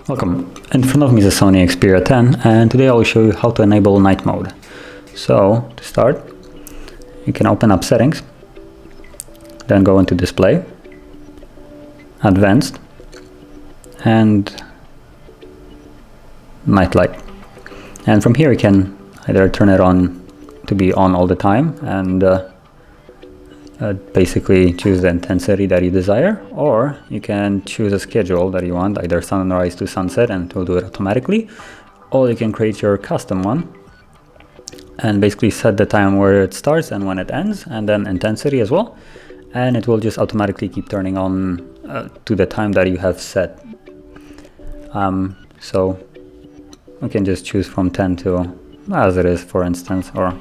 Welcome. In front of me is a Sony Xperia 10, and today I will show you how to enable night mode. So to start, you can open up settings, then go into display, advanced, and night light. And from here you can either turn it on to be on all the time and basically choose the intensity that you desire, or you can choose a schedule that you want, either sunrise to sunset, and it will do it automatically, or you can create your custom one and basically set the time where it starts and when it ends, and then intensity as well, and it will just automatically keep turning on to the time that you have set. So we can just choose from 10 to as it is, for instance, or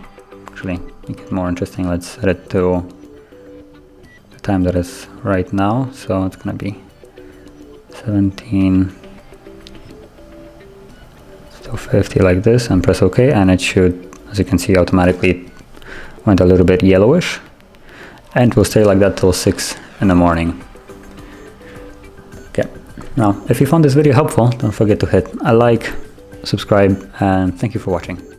actually make it more interesting, let's set it to time that is right now, so it's gonna be 17 to 50 like this, and press OK, and it should, as you can see, automatically went a little bit yellowish, and it will stay like that till 6 in the morning. Okay, now if you found this video helpful, don't forget to hit a like, subscribe, and thank you for watching.